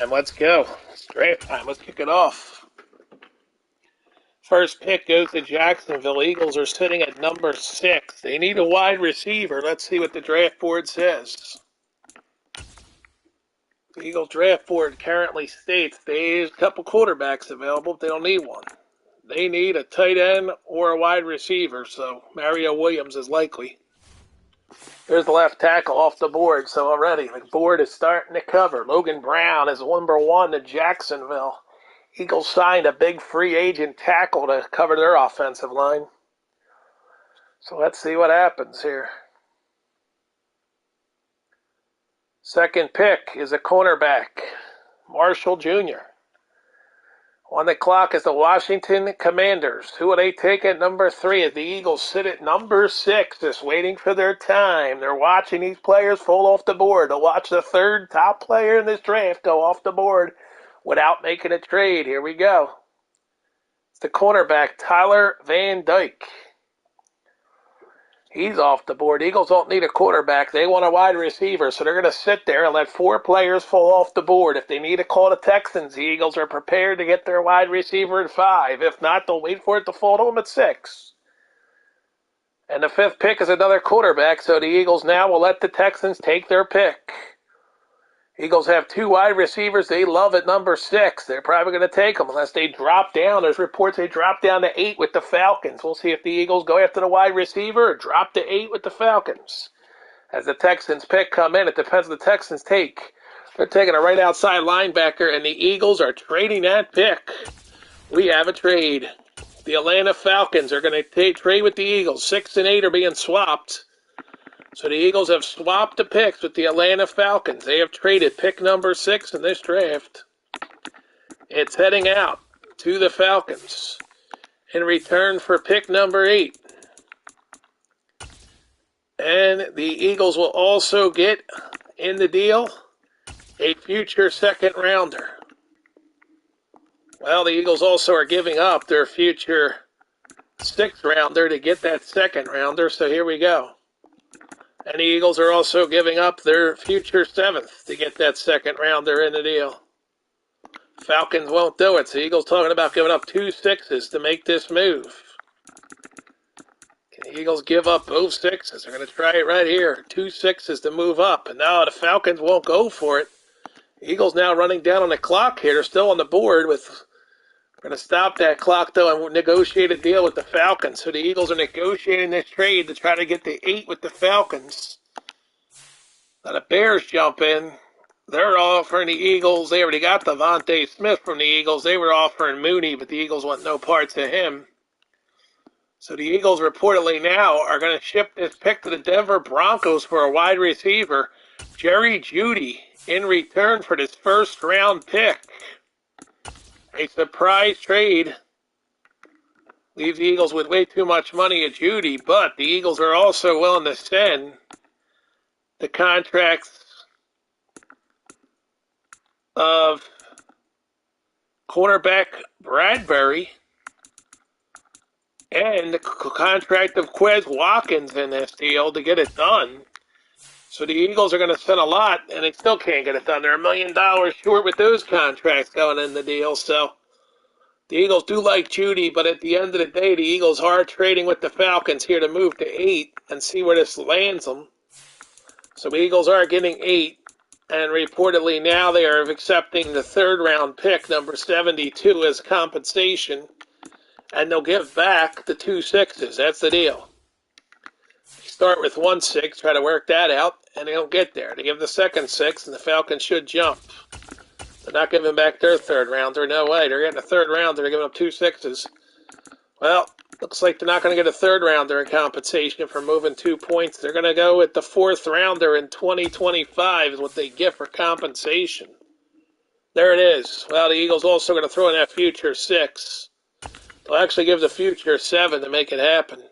And let's go. It's draft time. Let's kick it off. First pick goes to Jacksonville. Eagles are sitting at number 6. They need a wide receiver. Let's see what the draft board says. The Eagles draft board currently states there's a couple quarterbacks available, but they don't need one. They need a tight end or a wide receiver, so Mario Williams is likely. There's the left tackle off the board, so already the board is starting to cover. Logan Brown is number 1 to Jacksonville. Eagles signed a big free agent tackle to cover their offensive line. So let's see what happens here. Second pick is a cornerback, Marshall Jr. On the clock is the Washington Commanders. Who will they take at number 3 as the Eagles sit at number 6, just waiting for their time. They're watching these players fall off the board. They'll watch the third top player in this draft go off the board without making a trade. Here we go. It's the cornerback, Tyler Van Dyke. He's off the board. Eagles don't need a quarterback. They want a wide receiver, so they're going to sit there and let 4 players fall off the board. If they need to call the Texans, the Eagles are prepared to get their wide receiver at 5. If not, they'll wait for it to fall to them at 6. And the 5th pick is another quarterback, so the Eagles now will let the Texans take their pick. Eagles have 2 wide receivers they love at number 6. They're probably going to take them unless they drop down. There's reports they drop down to 8 with the Falcons. We'll see if the Eagles go after the wide receiver or drop to 8 with the Falcons. As the Texans pick come in, it depends what the Texans take. They're taking a right outside linebacker, and the Eagles are trading that pick. We have a trade. The Atlanta Falcons are going to trade with the Eagles. 6 and 8 are being swapped. So the Eagles have swapped the picks with the Atlanta Falcons. They have traded pick number 6 in this draft. It's heading out to the Falcons in return for pick number 8. And the Eagles will also get in the deal a future second rounder. Well, the Eagles also are giving up their future 6th rounder to get that second rounder, so here we go. And the Eagles are also giving up their future 7th to get that second rounder in the deal. Falcons won't do it, so the Eagles talking about giving up 2 6s to make this move. Can the Eagles give up both 6s? They're going to try it right here. 2 6s to move up. And now the Falcons won't go for it. The Eagles now running down on the clock here. They're still on the board with... We're going to stop that clock, though, and negotiate a deal with the Falcons. So the Eagles are negotiating this trade to try to get the 8 with the Falcons. Now the Bears jump in. They're offering the Eagles. They already got Devontae Smith from the Eagles. They were offering Mooney, but the Eagles want no parts of him. So the Eagles reportedly now are going to ship this pick to the Denver Broncos for a wide receiver, Jerry Jeudy, in return for this first-round pick. A surprise trade leaves the Eagles with way too much money at Jeudy, but the Eagles are also willing to send the contracts of cornerback Bradbury and the contract of Quez Watkins in this deal to get it done. So the Eagles are going to send a lot, and they still can't get it done. They're $1 million short with those contracts going in the deal. So the Eagles do like Jeudy, but at the end of the day, the Eagles are trading with the Falcons here to move to 8 and see where this lands them. So the Eagles are getting 8, and reportedly now they are accepting the 3rd-round pick, number 72, as compensation, and they'll give back the 2 6s. That's the deal. Start with 1 6, try to work that out, and they don't get there. They give the second 6, and the Falcons should jump. They're not giving back their 3rd rounder. No way. They're getting a 3rd rounder. They're giving up 2 6s. Well, looks like they're not going to get a 3rd rounder in compensation for moving 2 points. They're going to go with the 4th rounder in 2025 is what they get for compensation. There it is. Well, the Eagles also going to throw in that future 6. They'll actually give the future 7 to make it happen.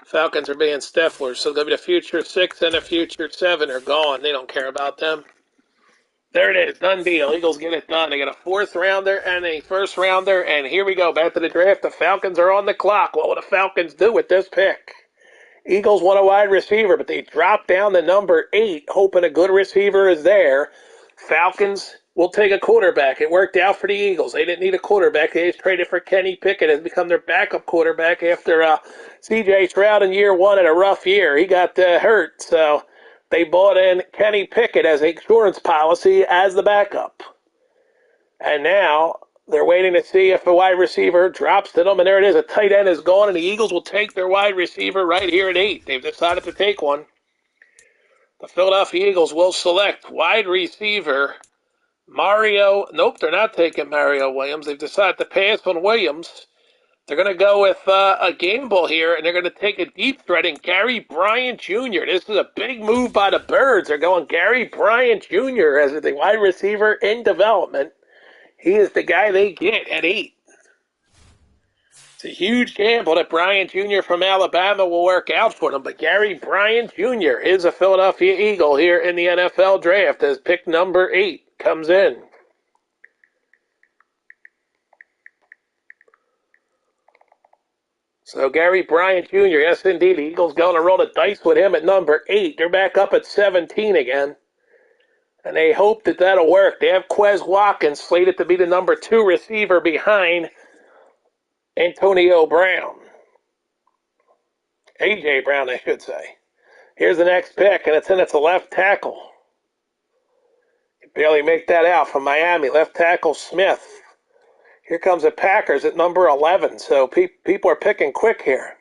Falcons are being Stiflers, so they'll be the future 6 and the future 7 are gone. They don't care about them. There it is, done deal. Eagles get it done. They got a 4th rounder and a 1st rounder, and here we go, back to the draft. The Falcons are on the clock. What will the Falcons do with this pick? Eagles want a wide receiver, but they drop down to number 8, hoping a good receiver is there. Falcons we'll take a quarterback. It worked out for the Eagles. They didn't need a quarterback. They just traded for Kenny Pickett and become their backup quarterback after C.J. Stroud in year one had a rough year. He got hurt, so they bought in Kenny Pickett as an insurance policy as the backup. And now they're waiting to see if a wide receiver drops to them, and there it is. A tight end is gone, and the Eagles will take their wide receiver right here at 8. They've decided to take one. The Philadelphia Eagles will select wide receiver Mario. Nope, they're not taking Mario Williams. They've decided to pass on Williams. They're going to go with a gamble here, and they're going to take a deep threat in Gary Bryant Jr. This is a big move by the Birds. They're going Gary Bryant Jr. as the wide receiver in development. He is the guy they get at 8. It's a huge gamble that Bryant Jr. from Alabama will work out for them, but Gary Bryant Jr. is a Philadelphia Eagle here in the NFL draft as pick number 8 comes in. So Gary Bryant Jr., yes indeed, the Eagles going to roll the dice with him at number 8. They're back up at 17 again. And they hope that that'll work. They have Quez Watkins slated to be the number 2 receiver behind Antonio Brown. A.J. Brown, I should say. Here's the next pick, and it's a left tackle. You barely make that out from Miami. Left tackle Smith. Here comes the Packers at number 11, so people are picking quick here.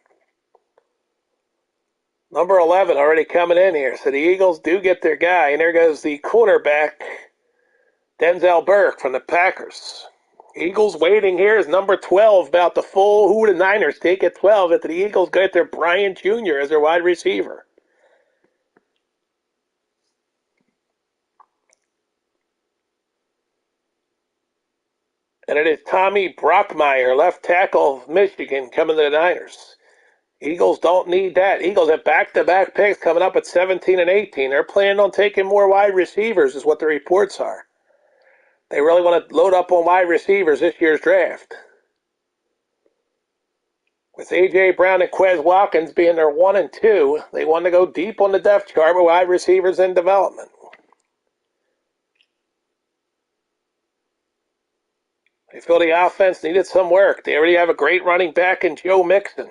Number 11 already coming in here, so the Eagles do get their guy, and there goes the quarterback, Denzel Burke from the Packers. Eagles waiting here is number 12, about the full who the Niners take at 12 after the Eagles get their Bryant Jr. as their wide receiver. And it is Tommy Brockmeyer, left tackle of Michigan, coming to the Niners. Eagles don't need that. Eagles have back-to-back picks coming up at 17 and 18. They're planning on taking more wide receivers is what the reports are. They really want to load up on wide receivers this year's draft. With A.J. Brown and Quez Watkins being their 1 and 2, they want to go deep on the depth chart with wide receivers in development. They feel the offense needed some work. They already have a great running back in Joe Mixon.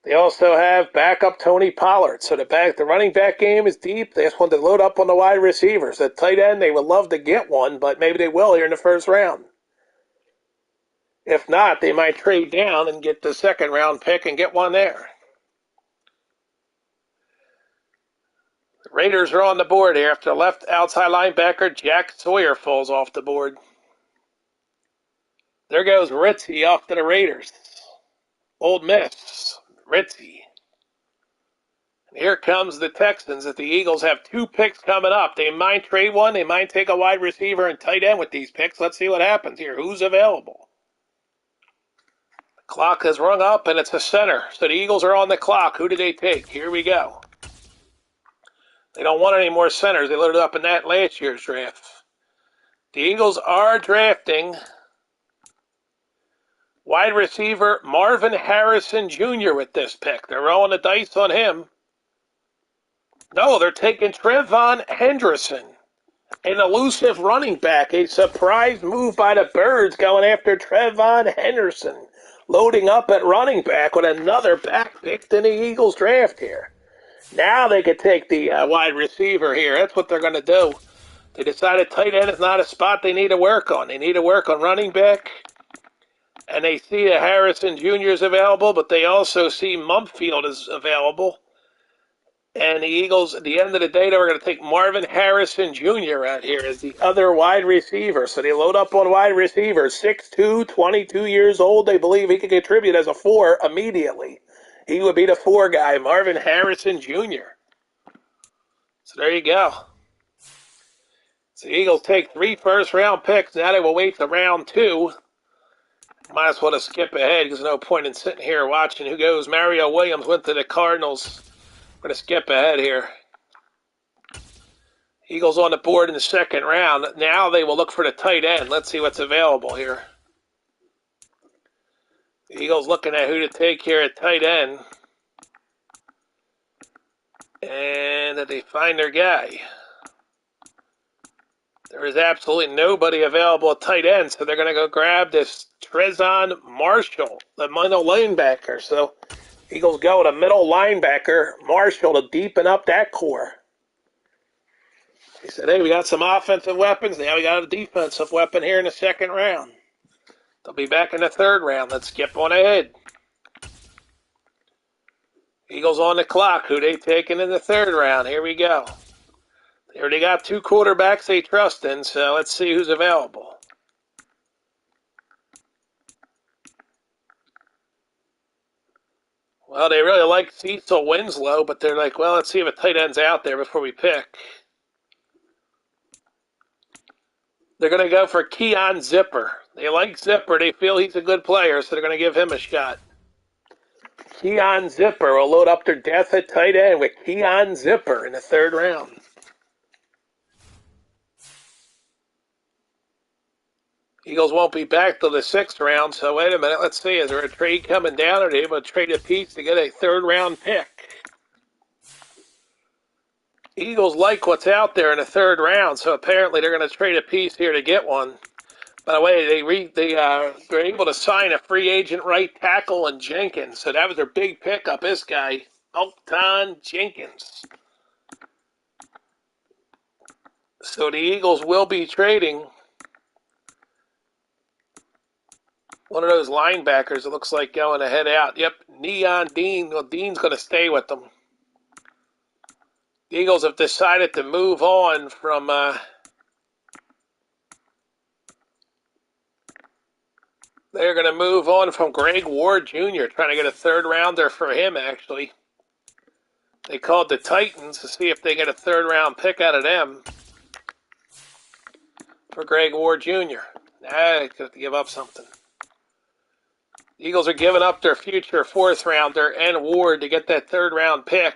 They also have backup Tony Pollard. So the running back game is deep. They just want to load up on the wide receivers. At tight end, they would love to get one, but maybe they will here in the first round. If not, they might trade down and get the second round pick and get one there. The Raiders are on the board here after left outside linebacker Jack Sawyer falls off the board. There goes Ritzy off to the Raiders. Old Miss, Ritzy. And here comes the Texans that the Eagles have 2 picks coming up. They might trade one. They might take a wide receiver and tight end with these picks. Let's see what happens here. Who's available? The clock has rung up, and it's a center. So the Eagles are on the clock. Who do they take? Here we go. They don't want any more centers. They loaded up in that last year's draft. The Eagles are drafting wide receiver Marvin Harrison Jr. with this pick. They're rolling the dice on him. No, they're taking Trevon Henderson, an elusive running back. A surprise move by the Birds going after Trevon Henderson, loading up at running back with another back pick in the Eagles draft here. Now they could take the wide receiver here. That's what they're going to do. They decided tight end is not a spot they need to work on. They need to work on running back. And they see that Harrison Jr. is available, but they also see Mumfield is available. And the Eagles, at the end of the day, they were going to take Marvin Harrison Jr. out here as the other wide receiver. So they load up on wide receivers. 6'2", 22 years old. They believe he could contribute as a 4 immediately. He would be the 4 guy, Marvin Harrison Jr. So there you go. So the Eagles take 3 first-round picks. Now they will wait to round 2. Might as well just skip ahead because there's no point in sitting here watching who goes. Mario Williams went to the Cardinals. We're going to skip ahead here. Eagles on the board in the second round. Now they will look for the tight end. Let's see what's available here. The Eagles looking at who to take here at tight end. And that they find their guy. There is absolutely nobody available at tight end, so they're going to go grab this Trezon Marshall, the middle linebacker. So Eagles go with a middle linebacker, Marshall, to deepen up that core. He said, hey, we got some offensive weapons. Now we got a defensive weapon here in the second round. They'll be back in the third round. Let's skip on ahead. Eagles on the clock. Who they taking in the third round? Here we go. They already got two quarterbacks they trust in, so let's see who's available. Well, they really like Cecil Winslow, but they're like, well, let's see if a tight end's out there before we pick. They're going to go for Keon Zipper. They like Zipper. They feel he's a good player, so they're going to give him a shot. Keon Zipper will load up their depth at tight end with Keon Zipper in the third round. Eagles won't be back till the sixth round, so wait a minute. Let's see. Is there a trade coming down, or are they able to trade a piece to get a third-round pick? Eagles like what's out there in the third round, so apparently they're going to trade a piece here to get one. By the way, they're able to sign a free agent right tackle in Jenkins, so that was their big pickup, this guy, Elton Jenkins. So the Eagles will be trading one of those linebackers, it looks like, going to head out. Yep, Neon Dean. Well, Dean's going to stay with them. The Eagles have decided to move on from they're going to move on from Greg Ward Jr., trying to get a third-rounder for him, actually. They called the Titans to see if they get a third-round pick out of them for Greg Ward Jr. They have to give up something. The Eagles are giving up their future fourth-rounder and Ward to get that third-round pick.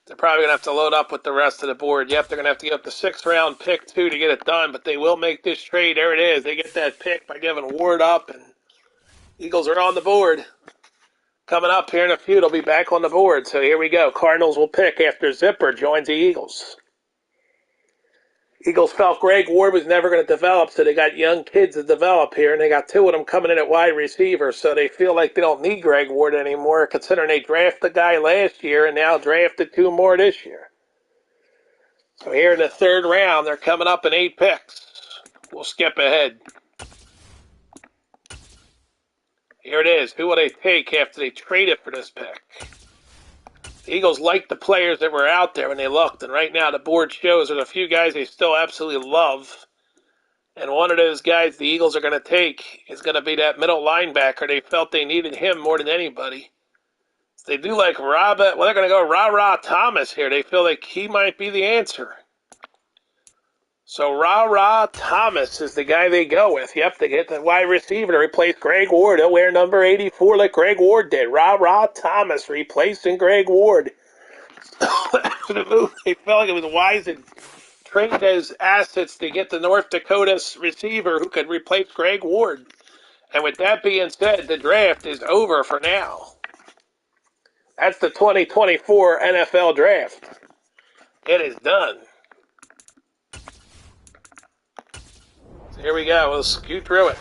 They're probably going to have to load up with the rest of the board. Yep, they're going to have to give up the sixth-round pick, too, to get it done, but they will make this trade. There it is. They get that pick by giving Ward up, and Eagles are on the board. Coming up here in a few, they'll be back on the board. So here we go. Cardinals will pick after Zipper joins the Eagles. Eagles felt Greg Ward was never going to develop, so they got young kids to develop here, and they got two of them coming in at wide receiver, so they feel like they don't need Greg Ward anymore, considering they drafted the guy last year and now drafted two more this year. So here in the third round, they're coming up in 8 picks. We'll skip ahead. Here it is. Who will they take after they traded for this pick? The Eagles liked the players that were out there when they looked, and right now the board shows there's a few guys they still absolutely love. And one of those guys the Eagles are going to take is going to be that middle linebacker. They felt they needed him more than anybody. So they do like Robert. Well, they're going to go Ra Thomas here. They feel like he might be the answer. So Ra Thomas is the guy they go with. Yep, they get the wide receiver to replace Greg Ward. He'll wear number 84 like Greg Ward did. Ra Thomas replacing Greg Ward. The move, they felt like it was wise to trade those assets to get the North Dakota receiver who could replace Greg Ward. And with that being said, the draft is over for now. That's the 2024 NFL draft. It is done. So here we go. We'll scoot through it.